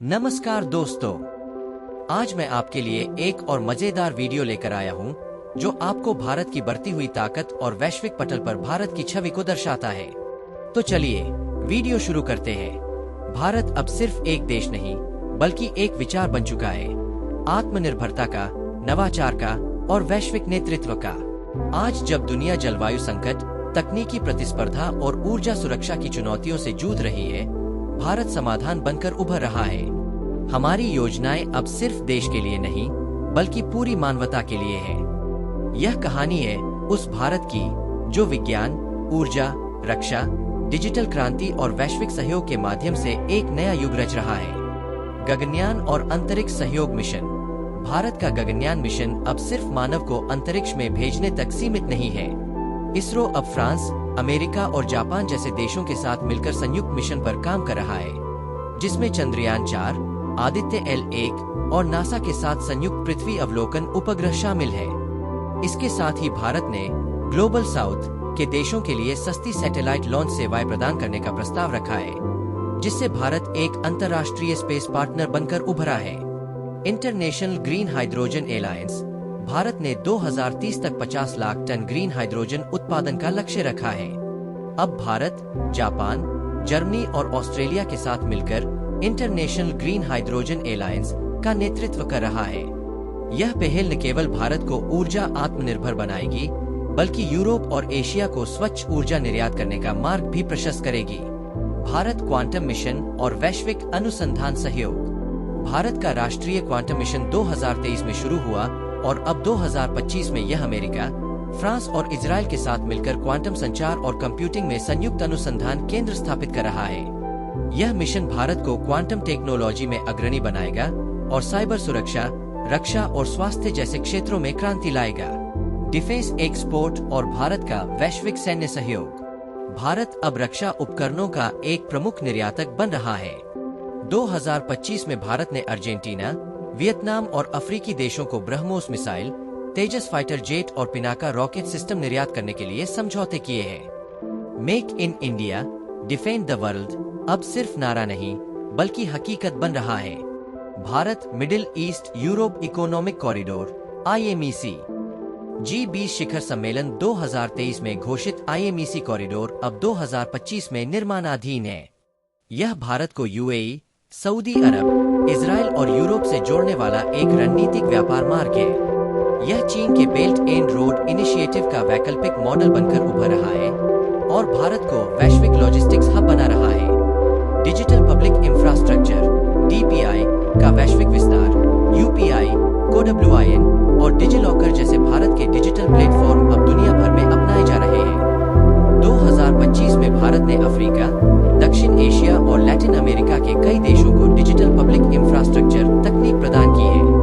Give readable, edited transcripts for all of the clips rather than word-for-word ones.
नमस्कार दोस्तों, आज मैं आपके लिए एक और मजेदार वीडियो लेकर आया हूं, जो आपको भारत की बढ़ती हुई ताकत और वैश्विक पटल पर भारत की छवि को दर्शाता है। तो चलिए वीडियो शुरू करते हैं। भारत अब सिर्फ एक देश नहीं, बल्कि एक विचार बन चुका है, आत्मनिर्भरता का, नवाचार का और वैश्विक नेतृत्व का। आज जब दुनिया जलवायु संकट, तकनीकी प्रतिस्पर्धा और ऊर्जा सुरक्षा की चुनौतियों से जूझ रही है, भारत समाधान बनकर उभर रहा है। हमारी योजनाएं अब सिर्फ देश के लिए नहीं, बल्कि पूरी मानवता के लिए है। यह कहानी है उस भारत की जो विज्ञान, ऊर्जा, रक्षा, डिजिटल क्रांति और वैश्विक सहयोग के माध्यम से एक नया युग रच रहा है। गगनयान और अंतरिक्ष सहयोग मिशन। भारत का गगनयान मिशन अब सिर्फ मानव को अंतरिक्ष में भेजने तक सीमित नहीं है। इसरो अब फ्रांस, अमेरिका और जापान जैसे देशों के साथ मिलकर संयुक्त मिशन पर काम कर रहा है, जिसमें चंद्रयान 4, आदित्य L1 और नासा के साथ संयुक्त पृथ्वी अवलोकन उपग्रह शामिल है। इसके साथ ही भारत ने ग्लोबल साउथ के देशों के लिए सस्ती सैटेलाइट लॉन्च सेवाएं प्रदान करने का प्रस्ताव रखा है, जिससे भारत एक अंतर्राष्ट्रीय स्पेस पार्टनर बनकर उभरा है। International Green Hydrogen Alliance. Bharat ने 2030 तक 50 लाख टन ग्रीन हाइड्रोजन उत्पादन का लक्ष्य रखा है। अब भारत, जापान, जर्मनी और ऑस्ट्रेलिया के साथ मिलकर इंटरनेशनल ग्रीन हाइड्रोजन एलायंस का नेतृत्व कर रहा है। यह पहल न केवल भारत को ऊर्जा आत्मनिर्भर बनाएगी, बल्कि यूरोप और एशिया को स्वच्छ ऊर्जा निर्यात करने का मार्ग भी प्रशस्त करेगी। भारत क्वांटम मिशन और वैश्विक अनुसंधान सहयोग। भारत का राष्ट्रीय क्वांटम मिशन 2023 में शुरू हुआ और अब 2025 में यह अमेरिका, फ्रांस और इजराइल के साथ मिलकर क्वांटम संचार और कंप्यूटिंग में संयुक्त अनुसंधान केंद्र स्थापित कर रहा है। यह मिशन भारत को क्वांटम टेक्नोलॉजी में अग्रणी बनाएगा और साइबर सुरक्षा, रक्षा और स्वास्थ्य जैसे क्षेत्रों में क्रांति लाएगा। डिफेंस एक्सपोर्ट और भारत का वैश्विक सैन्य सहयोग। भारत अब रक्षा उपकरणों का एक प्रमुख निर्यातक बन रहा है। 2025 में भारत ने अर्जेंटीना, वियतनाम और अफ्रीकी देशों को ब्रह्मोस मिसाइल, तेजस फाइटर जेट और पिनाका रॉकेट सिस्टम निर्यात करने के लिए समझौते किए हैं। Make in India, defend the world अब सिर्फ नारा नहीं, बल्कि हकीकत बन रहा है। Bharat middle east Europe economic corridor (IMEC) G20 शिखर सम्मेलन 2023 में घोषित IMEC कॉरिडोर अब 2025 में निर्माणाधीन है। यह भारत को UAE, सऊदी अरब, इजराइल और यूरोप से जोड़ने वाला एक रणनीतिक व्यापार मार्ग है। यह चीन के बेल्ट एंड रोड इनिशिएटिव का वैकल्पिक मॉडल बनकर उभर रहा है और भारत को वैश्विक लॉजिस्टिक्स हब बना रहा है। डिजिटल पब्लिक इंफ्रास्ट्रक्चर (DPI) का वैश्विक विस्तार, UPI, CoWIN और डिजिलॉकर जैसे भारत के डिजिटल प्लेटफॉर्म अब दुनिया भर में अपनाए जा रहे हैं। 2025 में भारत ने अफ्रीका, दक्षिण एशिया और लैटिन अमेरिका के कई देशों को डिजिटल पब्लिक इंफ्रास्ट्रक्चर तकनीक प्रदान की है।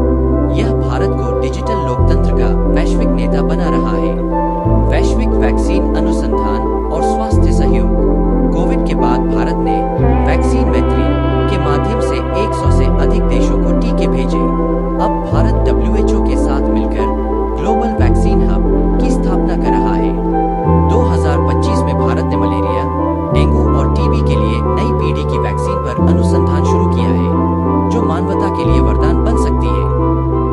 यह भारत को डिजिटल लोकतंत्र का वैश्विक नेता बना रहा है। वैश्विक वैक्सीन अनुसंधान और स्वास्थ्य सहयोग। कोविड के बाद भारत ने वैक्सीन मैत्री के माध्यम से 100 से अधिक देशों को टीके भेजे। अब भारत WHO के साथ मिलकर ग्लोबल वैक्सीन हब की स्थापना कर रहा है। 2025 में भारत ने मलेरिया, डेंगू और टीबी के लिए नई पीढ़ी की वैक्सीन पर अनुसंधान शुरू किया है, जो मानवता के लिए वरदान बन सकती है।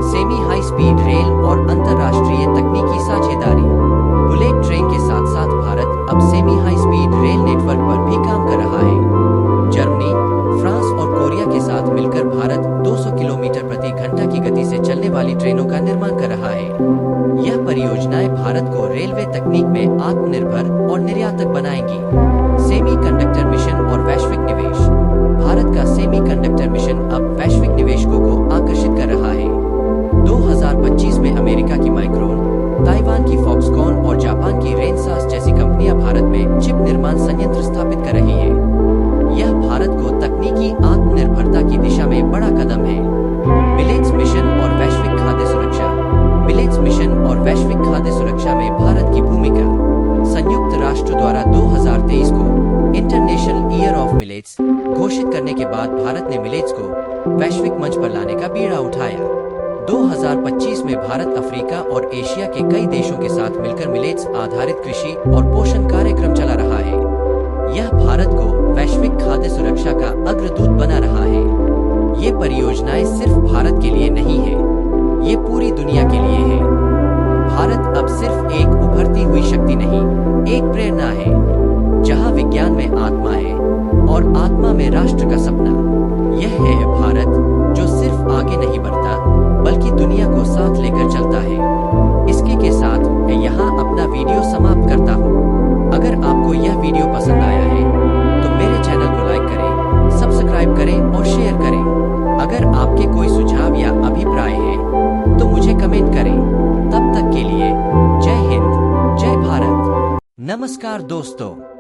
सेमी हाई स्पीड रेल और अंतर्राष्ट्रीय तकनीकी साझेदारी। बुलेट ट्रेन के साथ साथ भारत अब semi high speed rail network पर भी काम कर रहा है। जर्मनी, फ्रांस और कोरिया के साथ मिलकर भारत 200 किलोमीटर प्रति घंटा की गति से चलने वाली ट्रेनों का निर्माण कर रहा है। यह परियोजनाएं भारत को रेलवे तकनीक में आत्मनिर्भर और निर्यातक बनाएंगी। सेमीकंडक्टर मिशन और वैश्विक निवेश। भारत का सेमीकंडक्टर मिशन अब वैश्विक निवेशकों को आकर्षित कर रहा है। 2025 में अमेरिका की माइक्रोन, ताइवान की फॉक्सकॉन और जापान की रेनसास जैसी कंपनियां भारत में चिप निर्माण संयंत्र स्थापित कर रही है। यह भारत को तकनीकी आत्मनिर्भरता की दिशा में बड़ा कदम है। मिलेट्स मिशन और वैश्विक खाद्य सुरक्षा। मिलेट्स मिशन और वैश्विक खाद्य सुरक्षा में भारत की भूमिका। संयुक्त राष्ट्र द्वारा 2023 को इंटरनेशनल ईयर ऑफ मिलेट्स घोषित करने के बाद भारत ने मिलेट्स को वैश्विक मंच पर लाने का बीड़ा उठाया। 2025 में भारत अफ्रीका और एशिया के कई देशों के साथ मिलकर मिलेट्स आधारित कृषि और पोषण कार्यक्रम चला रहा है। यह भारत को वैश्विक खाद्य सुरक्षा का अग्रदूत बना रहा है। परियोजनाएं सिर्फ भारत के लिए नहीं है, ये पूरी दुनिया के लिए है। भारत अब सिर्फ एक उभरती हुई शक्ति नहीं, एक प्रेरणा है, जहां विज्ञान में आत्मा है और आत्मा में राष्ट्र का सपना। यह है भारत जो सिर्फ आगे नहीं बढ़ता, बल्कि दुनिया को साथ लेकर चलता है। इसके के साथ मैं यहाँ अपना वीडियो समाप्त करता हूँ। अगर आपको यह वीडियो पसंद आया है तो मेरे चैनल को लाइक करें, सब्सक्राइब करें और शेयर करें। अगर आपके कोई सुझाव या अभिप्राय है तो मुझे कमेंट करें। तब तक के लिए जय हिंद, जय भारत। नमस्कार दोस्तों।